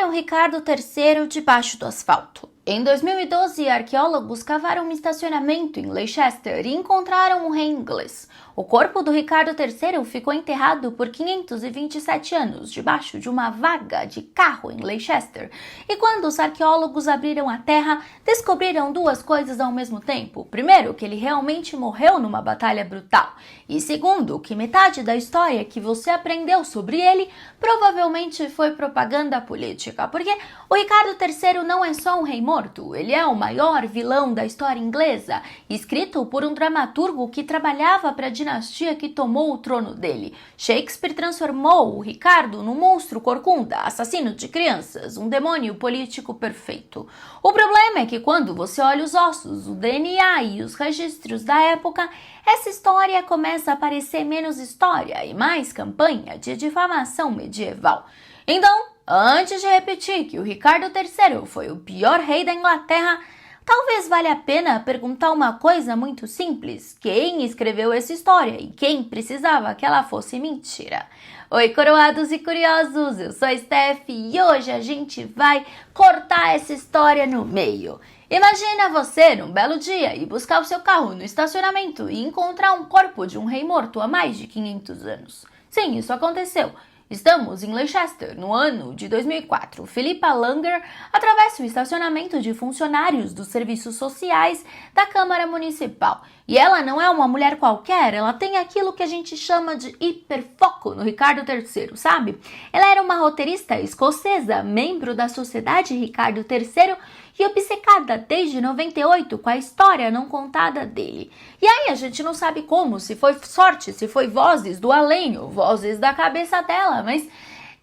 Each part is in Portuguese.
encontraram Ricardo III debaixo do asfalto. Em 2012, arqueólogos cavaram um estacionamento em Leicester e encontraram um rei inglês. O corpo do Ricardo III ficou enterrado por 527 anos debaixo de uma vaga de carro em Leicester. E quando os arqueólogos abriram a terra, descobriram duas coisas ao mesmo tempo. Primeiro, que ele realmente morreu numa batalha brutal. E segundo, que metade da história que você aprendeu sobre ele provavelmente foi propaganda política. Porque o Ricardo III não é só um rei morto, ele é o maior vilão da história inglesa, escrito por um dramaturgo que trabalhava para a dinastia que tomou o trono dele. Shakespeare transformou o Ricardo num monstro corcunda, assassino de crianças, um demônio político perfeito. O problema é que quando você olha os ossos, o DNA e os registros da época, essa história começa a parecer menos história e mais campanha de difamação medieval. Então, antes de repetir que o Ricardo III foi o pior rei da Inglaterra, talvez valha a pena perguntar uma coisa muito simples: quem escreveu essa história e quem precisava que ela fosse mentira? Oi, coroados e curiosos, eu sou a Steph e hoje a gente vai cortar essa história no meio. Imagina você, num belo dia, ir buscar o seu carro no estacionamento e encontrar um corpo de um rei morto há mais de 500 anos. Sim, isso aconteceu. Estamos em Leicester, no ano de 2004. Philippa Langer atravessa o estacionamento de funcionários dos serviços sociais da Câmara Municipal. E ela não é uma mulher qualquer, ela tem aquilo que a gente chama de hiperfoco no Ricardo III, sabe? Ela era uma roteirista escocesa, membro da Sociedade Ricardo III e obcecada desde 98 com a história não contada dele. E aí a gente não sabe como, se foi sorte, se foi vozes do além ou vozes da cabeça dela, mas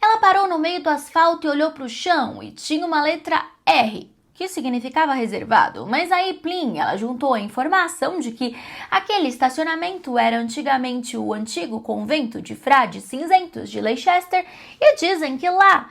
ela parou no meio do asfalto e olhou para o chão e tinha uma letra R, que significava reservado. Mas aí, plim, ela juntou a informação de que aquele estacionamento era antigamente o antigo convento de frades cinzentos de Leicester e dizem que lá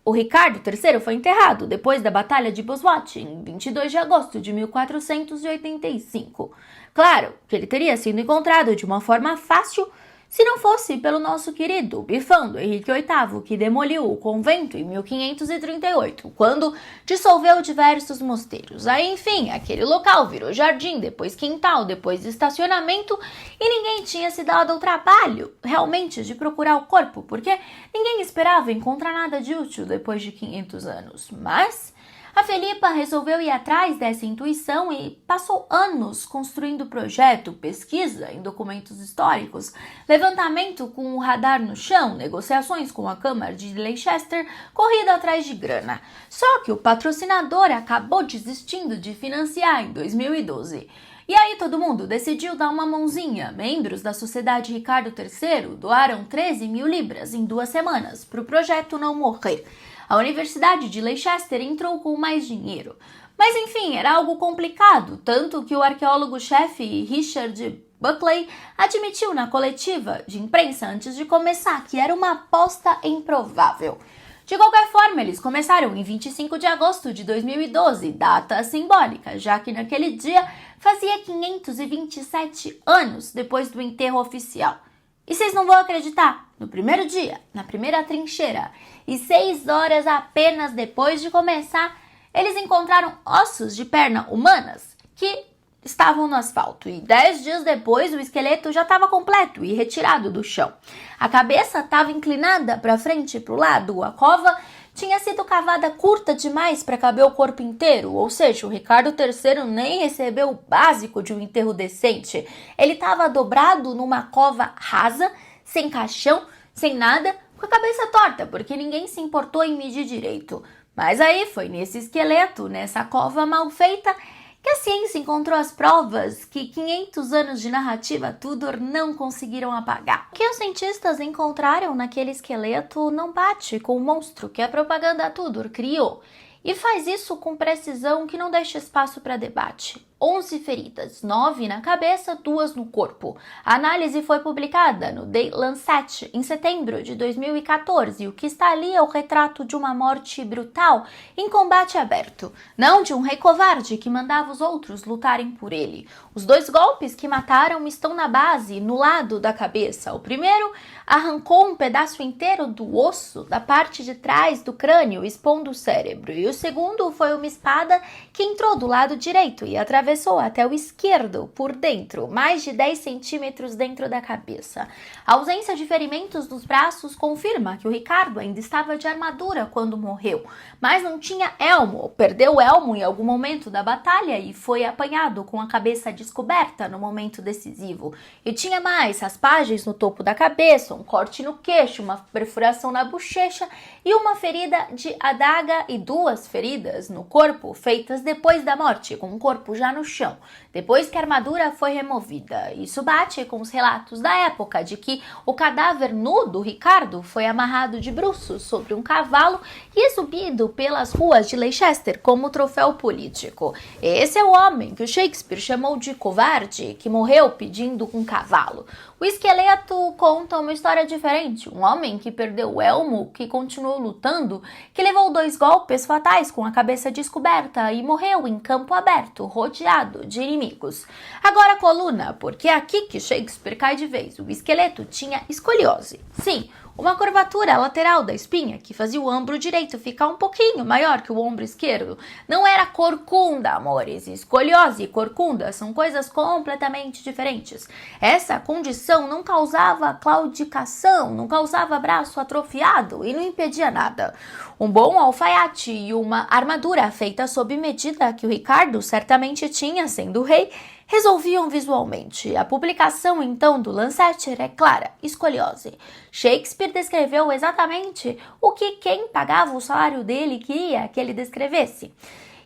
o Ricardo III foi enterrado depois da Batalha de Bosworth, em 22 de agosto de 1485. Claro que ele teria sido encontrado de uma forma fácil se não fosse pelo nosso querido bifão do Henrique VIII, que demoliu o convento em 1538, quando dissolveu diversos mosteiros. Aí, enfim, aquele local virou jardim, depois quintal, depois estacionamento, e ninguém tinha se dado ao trabalho, realmente, de procurar o corpo, porque ninguém esperava encontrar nada de útil depois de 500 anos. Mas a Philippa resolveu ir atrás dessa intuição e passou anos construindo projeto, pesquisa em documentos históricos, levantamento com o radar no chão, negociações com a Câmara de Leicester, corrida atrás de grana. Só que o patrocinador acabou desistindo de financiar em 2012. E aí todo mundo decidiu dar uma mãozinha. Membros da Sociedade Ricardo III doaram 13 mil libras em 2 semanas para o projeto não morrer. A Universidade de Leicester entrou com mais dinheiro. Mas enfim, era algo complicado, tanto que o arqueólogo-chefe Richard Buckley admitiu na coletiva de imprensa antes de começar que era uma aposta improvável. De qualquer forma, eles começaram em 25 de agosto de 2012, data simbólica, já que naquele dia fazia 527 anos depois do enterro oficial. E vocês não vão acreditar, no primeiro dia, na primeira trincheira, e 6 horas apenas depois de começar, eles encontraram ossos de perna humanas que estavam no asfalto. E 10 dias depois, o esqueleto já estava completo e retirado do chão. A cabeça estava inclinada para frente e para o lado, a cova tinha sido cavada curta demais para caber o corpo inteiro, ou seja, o Ricardo III nem recebeu o básico de um enterro decente. Ele estava dobrado numa cova rasa, sem caixão, sem nada, com a cabeça torta, porque ninguém se importou em medir direito. Mas aí foi nesse esqueleto, nessa cova mal feita, que a ciência encontrou as provas que 500 anos de narrativa Tudor não conseguiram apagar. O que os cientistas encontraram naquele esqueleto não bate com o monstro que a propaganda Tudor criou, e faz isso com precisão que não deixa espaço para debate. 11 feridas, 9 na cabeça, 2 no corpo. A análise foi publicada no The Lancet em setembro de 2014. O que está ali é o retrato de uma morte brutal em combate aberto, não de um rei covarde que mandava os outros lutarem por ele. Os 2 golpes que mataram estão na base, no lado da cabeça. O primeiro arrancou um pedaço inteiro do osso da parte de trás do crânio, expondo o cérebro. E o segundo foi uma espada que entrou do lado direito e atravessou até o esquerdo por dentro, mais de 10 centímetros dentro da cabeça. A ausência de ferimentos nos braços confirma que o Ricardo ainda estava de armadura quando morreu, mas não tinha elmo. Perdeu o elmo em algum momento da batalha e foi apanhado com a cabeça descoberta no momento decisivo. E tinha mais raspagens no topo da cabeça, um corte no queixo, uma perfuração na bochecha e uma ferida de adaga e 2 feridas no corpo feitas depois da morte, com o corpo já no chão, depois que a armadura foi removida. Isso bate com os relatos da época de que o cadáver nu do Ricardo foi amarrado de bruços sobre um cavalo e exibido pelas ruas de Leicester como troféu político. Esse é o homem que o Shakespeare chamou de covarde, que morreu pedindo um cavalo. O esqueleto conta uma história diferente. Um homem que perdeu o elmo, que continuou lutando, que levou 2 golpes fatais com a cabeça descoberta e morreu em campo aberto, rodeado de inimigos. Agora a coluna, porque é aqui que Shakespeare cai de vez. O esqueleto tinha escoliose. Sim, uma curvatura lateral da espinha que fazia o ombro direito ficar um pouquinho maior que o ombro esquerdo. Não era corcunda, amores. Escoliose e corcunda são coisas completamente diferentes. Essa condição não causava claudicação, não causava braço atrofiado e não impedia nada. Um bom alfaiate e uma armadura feita sob medida que o Ricardo certamente tinha, sendo rei, resolviam visualmente. A publicação, então, do Lancet é clara: escoliose. Shakespeare descreveu exatamente o que quem pagava o salário dele queria que ele descrevesse.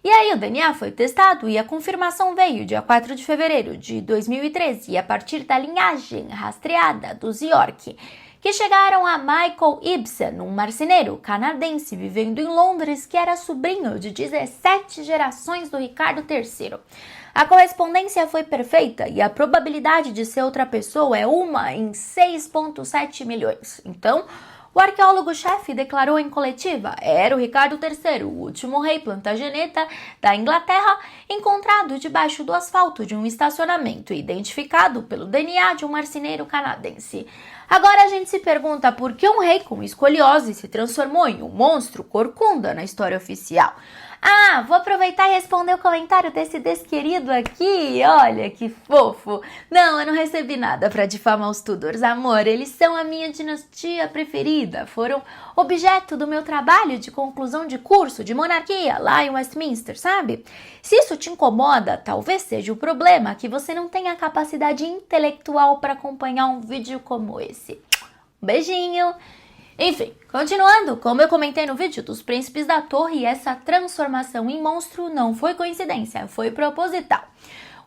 E aí o DNA foi testado e a confirmação veio dia 4 de fevereiro de 2013, a partir da linhagem rastreada dos York, que chegaram a Michael Ibsen, um marceneiro canadense vivendo em Londres, que era sobrinho de 17 gerações do Ricardo III. A correspondência foi perfeita e a probabilidade de ser outra pessoa é 1 em 6,7 milhões. Então, o arqueólogo-chefe declarou em coletiva: era o Ricardo III, o último rei plantageneta da Inglaterra, encontrado debaixo do asfalto de um estacionamento e identificado pelo DNA de um marceneiro canadense. Agora a gente se pergunta por que um rei com escoliose se transformou em um monstro corcunda na história oficial. Ah, vou aproveitar e responder o comentário desse desquerido aqui. Olha que fofo. Não, eu não recebi nada para difamar os Tudors, amor. Eles são a minha dinastia preferida. Foram objeto do meu trabalho de conclusão de curso de monarquia lá em Westminster, sabe? Se isso te incomoda, talvez seja o problema que você não tenha capacidade intelectual para acompanhar um vídeo como esse. Um beijinho! Enfim, continuando, como eu comentei no vídeo dos Príncipes da Torre, essa transformação em monstro não foi coincidência, foi proposital.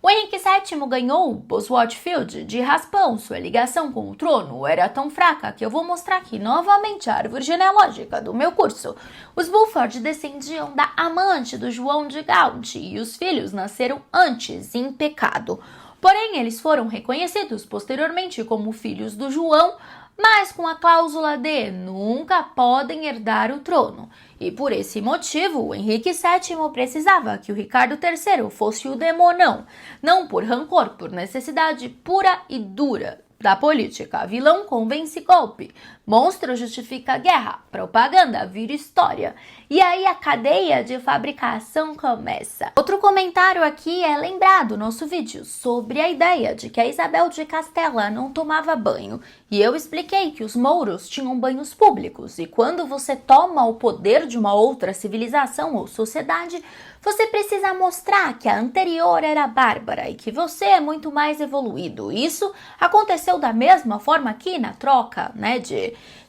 O Henrique VII ganhou Bosworth Field de raspão. Sua ligação com o trono era tão fraca que eu vou mostrar aqui novamente a árvore genealógica do meu curso. Os Beaufort descendiam da amante do João de Gaunt e os filhos nasceram antes, em pecado. Porém, eles foram reconhecidos posteriormente como filhos do João, mas com a cláusula de nunca podem herdar o trono. E por esse motivo, o Henrique VII precisava que o Ricardo III fosse o demonão, não por rancor, por necessidade pura e dura da política. Vilão convence golpe, monstro justifica guerra, propaganda vira história. E aí a cadeia de fabricação começa. Outro comentário aqui é lembrar do nosso vídeo sobre a ideia de que a Isabel de Castela não tomava banho. E eu expliquei que os mouros tinham banhos públicos e quando você toma o poder de uma outra civilização ou sociedade, você precisa mostrar que a anterior era bárbara e que você é muito mais evoluído. Isso aconteceu da mesma forma aqui na troca,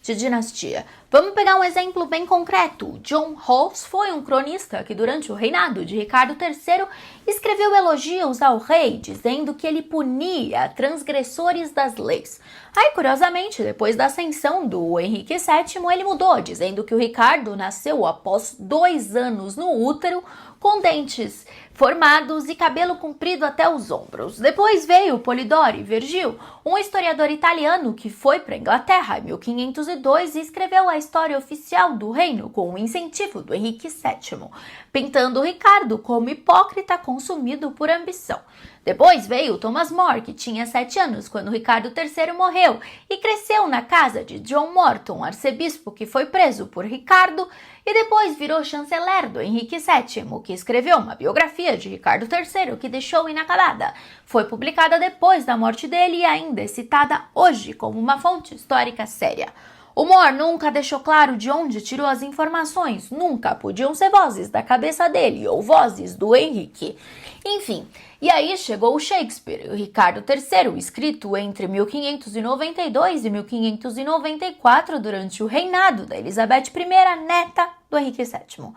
de de dinastia. Vamos pegar um exemplo bem concreto. John Rawls foi um cronista que durante o reinado de Ricardo III escreveu elogios ao rei, dizendo que ele punia transgressores das leis. Aí, curiosamente, depois da ascensão do Henrique VII, ele mudou, dizendo que o Ricardo nasceu após 2 anos no útero, com dentes formados e cabelo comprido até os ombros. Depois veio Polidori Vergil, um historiador italiano que foi para a Inglaterra em 1502 e escreveu a história oficial do reino com o incentivo do Henrique VII, pintando Ricardo como hipócrita consumido por ambição. Depois veio Thomas More, que tinha 7 anos quando Ricardo III morreu e cresceu na casa de John Morton, arcebispo que foi preso por Ricardo e depois virou chanceler do Henrique VII, que escreveu uma biografia de Ricardo III que deixou inacabada. Foi publicada depois da morte dele e ainda é citada hoje como uma fonte histórica séria. O More nunca deixou claro de onde tirou as informações, nunca podiam ser vozes da cabeça dele ou vozes do Henrique. Enfim, e aí chegou o Shakespeare, o Ricardo III, escrito entre 1592 e 1594 durante o reinado da Elizabeth I, neta do Henrique VII.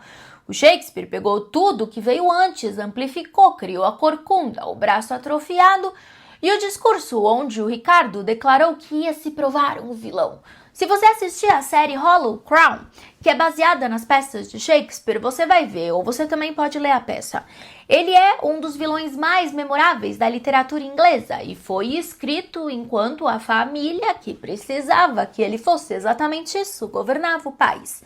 O Shakespeare pegou tudo que veio antes, amplificou, criou a corcunda, o braço atrofiado e o discurso onde o Ricardo declarou que ia se provar um vilão. Se você assistir a série Hollow Crown, que é baseada nas peças de Shakespeare, você vai ver, ou você também pode ler a peça. Ele é um dos vilões mais memoráveis da literatura inglesa e foi escrito enquanto a família, que precisava que ele fosse exatamente isso, governava o país.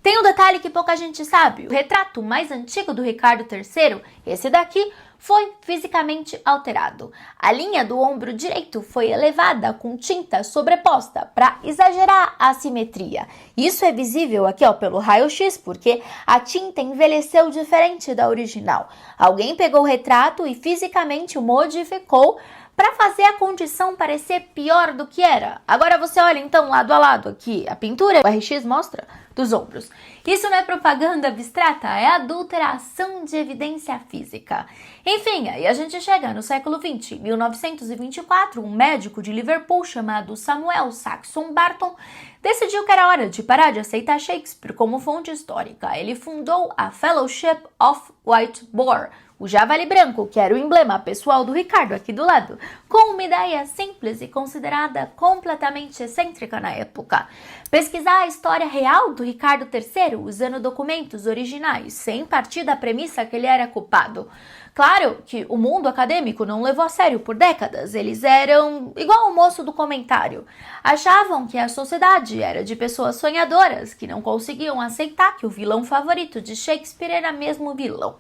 Tem um detalhe que pouca gente sabe, o retrato mais antigo do Ricardo III, esse daqui, foi fisicamente alterado. A linha do ombro direito foi elevada com tinta sobreposta para exagerar a simetria. Isso é visível aqui pelo raio-x, porque a tinta envelheceu diferente da original. Alguém pegou o retrato e fisicamente o modificou para fazer a condição parecer pior do que era. Agora você olha então lado a lado aqui, a pintura, o RX mostra, dos ombros. Isso não é propaganda abstrata, é adulteração de evidência física. Enfim, aí a gente chega no século XX. Em 1924, um médico de Liverpool chamado Samuel Saxon Barton decidiu que era hora de parar de aceitar Shakespeare como fonte histórica. Ele fundou a Fellowship of White Boar, o javali branco, que era o emblema pessoal do Ricardo aqui do lado, com uma ideia simples e considerada completamente excêntrica na época. Pesquisar a história real do Ricardo III usando documentos originais, sem partir da premissa que ele era culpado. Claro que o mundo acadêmico não levou a sério por décadas, eles eram igual o moço do comentário. Achavam que a sociedade era de pessoas sonhadoras, que não conseguiam aceitar que o vilão favorito de Shakespeare era mesmo vilão.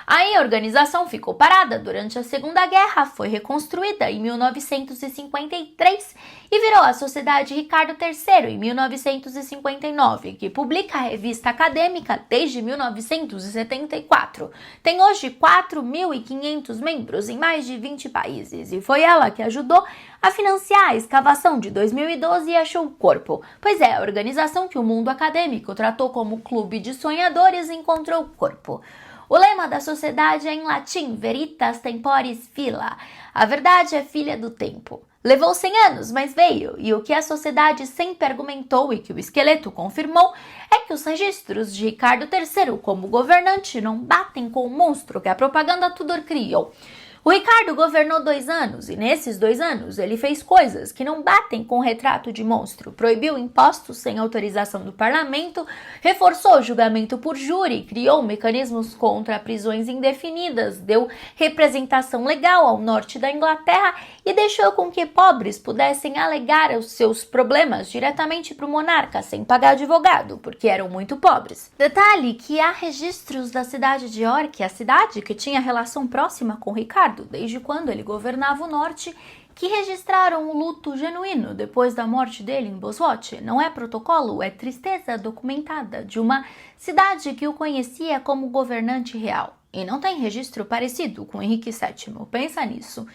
Aí a organização ficou parada durante a Segunda Guerra, foi reconstruída em 1953 e virou a Sociedade Ricardo III em 1959, que publica a revista acadêmica desde 1974. Tem hoje 4.500 membros em mais de 20 países e foi ela que ajudou a financiar a escavação de 2012 e achou o corpo. Pois é, a organização que o mundo acadêmico tratou como clube de sonhadores encontrou o corpo. O lema da sociedade é em latim, veritas temporis fila. A verdade é filha do tempo. Levou 100 anos, mas veio, e o que a sociedade sempre argumentou e que o esqueleto confirmou é que os registros de Ricardo III como governante não batem com o monstro que a propaganda Tudor criou. O Ricardo governou 2 anos e nesses 2 anos ele fez coisas que não batem com o retrato de monstro. Proibiu impostos sem autorização do parlamento, reforçou o julgamento por júri, criou mecanismos contra prisões indefinidas, deu representação legal ao norte da Inglaterra e deixou com que pobres pudessem alegar os seus problemas diretamente para o monarca sem pagar advogado, porque eram muito pobres. Detalhe que há registros da cidade de York, a cidade que tinha relação próxima com Ricardo, desde quando ele governava o norte, que registraram um luto genuíno depois da morte dele em Bosworth. Não é protocolo, é tristeza documentada de uma cidade que o conhecia como governante real. E não tem registro parecido com Henrique VII, pensa nisso.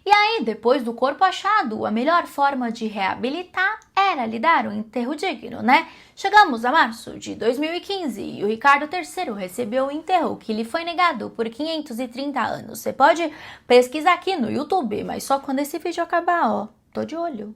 E aí, depois do corpo achado, a melhor forma de reabilitar era lhe dar um enterro digno, né? Chegamos a março de 2015 e o Ricardo III recebeu o enterro que lhe foi negado por 530 anos. Você pode pesquisar aqui no YouTube, mas só quando esse vídeo acabar, ó. Tô de olho.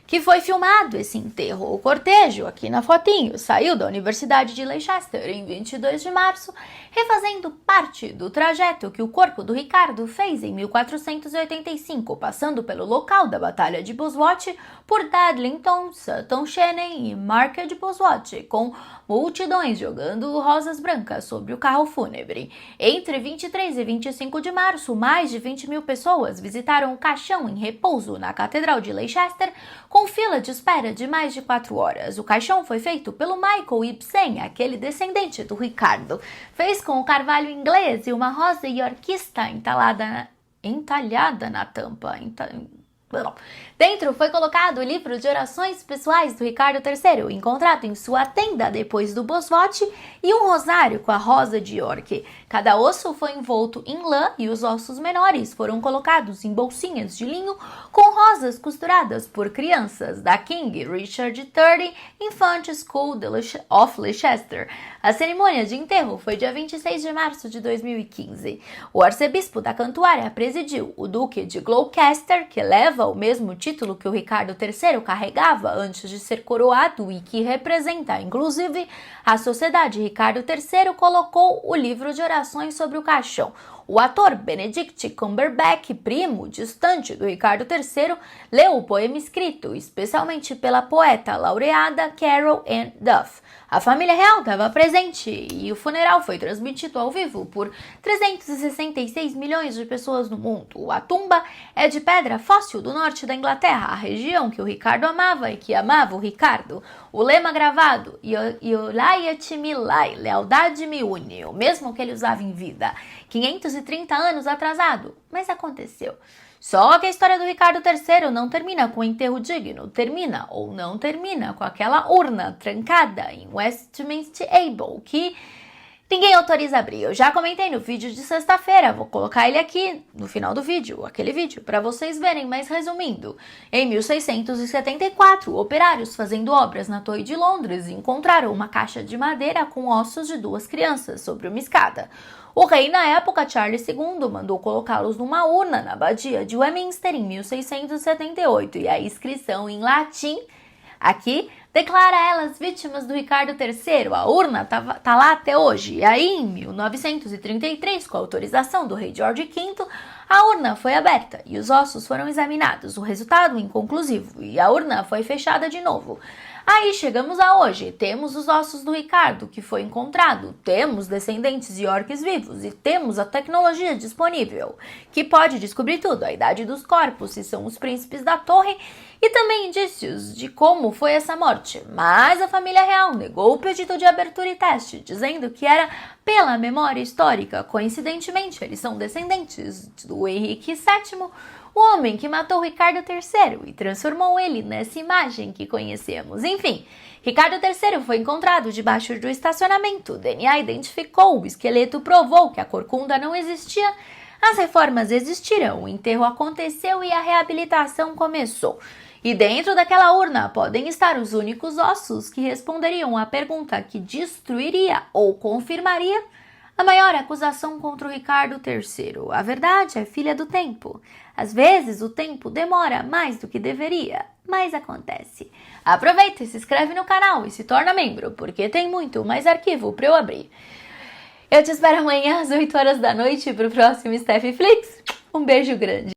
que foi filmado esse enterro. O cortejo, aqui na fotinho, saiu da Universidade de Leicester em 22 de março, refazendo parte do trajeto que o corpo do Ricardo fez em 1485, passando pelo local da Batalha de Bosworth por Dadlington, Sutton Shannon e Market Bosworth, com multidões jogando rosas brancas sobre o carro fúnebre. Entre 23 e 25 de março, mais de 20 mil pessoas visitaram o caixão em repouso na Catedral de Leicester, com fila de espera de mais de 4 horas. O caixão foi feito pelo Michael Ibsen, aquele descendente do Ricardo. Fez com o carvalho inglês e uma rosa iorquista entalhada na tampa. Dentro foi colocado o livro de orações pessoais do Ricardo III, encontrado em sua tenda depois do Bosworth, e um rosário com a rosa de York. Cada osso foi envolto em lã e os ossos menores foram colocados em bolsinhas de linho com rosas costuradas por crianças da King Richard III Infant School of Leicester. A cerimônia de enterro foi dia 26 de março de 2015. O arcebispo da Cantuária presidiu, o Duque de Gloucester, que leva o mesmo título que o Ricardo III carregava antes de ser coroado e que representa, inclusive, a Sociedade Ricardo III, colocou o livro de orações sobre o caixão. O ator Benedict Cumberbatch, primo distante do Ricardo III, leu o poema escrito especialmente pela poeta laureada Carol Ann Duff. A família real estava presente e o funeral foi transmitido ao vivo por 366 milhões de pessoas no mundo. A tumba é de pedra fóssil do norte da Inglaterra, a região que o Ricardo amava e que amava o Ricardo. O lema gravado, Iolaiat Milai, lealdade me une, o mesmo que ele usava em vida, 530 anos atrasado, mas aconteceu. Só que a história do Ricardo III não termina com um enterro digno, termina ou não termina com aquela urna trancada em Westminster Abbey, que ninguém autoriza abrir. Eu já comentei no vídeo de sexta-feira, vou colocar ele aqui no final do vídeo, aquele vídeo, para vocês verem, mas resumindo. Em 1674, operários fazendo obras na Torre de Londres encontraram uma caixa de madeira com ossos de 2 crianças sobre uma escada. O rei, na época, Charles II, mandou colocá-los numa urna na abadia de Westminster em 1678, e a inscrição em latim aqui declara elas vítimas do Ricardo III. A urna tá lá até hoje. E aí, em 1933, com a autorização do rei George V, a urna foi aberta e os ossos foram examinados. O resultado inconclusivo e a urna foi fechada de novo. Aí chegamos a hoje, temos os ossos do Ricardo que foi encontrado, temos descendentes Yorks vivos e temos a tecnologia disponível, que pode descobrir tudo, a idade dos corpos, se são os príncipes da torre e também indícios de como foi essa morte. Mas a família real negou o pedido de abertura e teste, dizendo que era pela memória histórica. Coincidentemente, eles são descendentes do Henrique VII, o homem que matou Ricardo III e transformou ele nessa imagem que conhecemos. Enfim, Ricardo III foi encontrado debaixo do estacionamento. O DNA identificou o esqueleto, provou que a corcunda não existia. As reformas existiram, o enterro aconteceu e a reabilitação começou. E dentro daquela urna podem estar os únicos ossos que responderiam à pergunta que destruiria ou confirmaria a maior acusação contra o Ricardo III. A verdade é filha do tempo. Às vezes o tempo demora mais do que deveria, mas acontece. Aproveita e se inscreve no canal e se torna membro, porque tem muito mais arquivo para eu abrir. Eu te espero amanhã às 8 horas da noite para o próximo Steph Flix. Um beijo grande.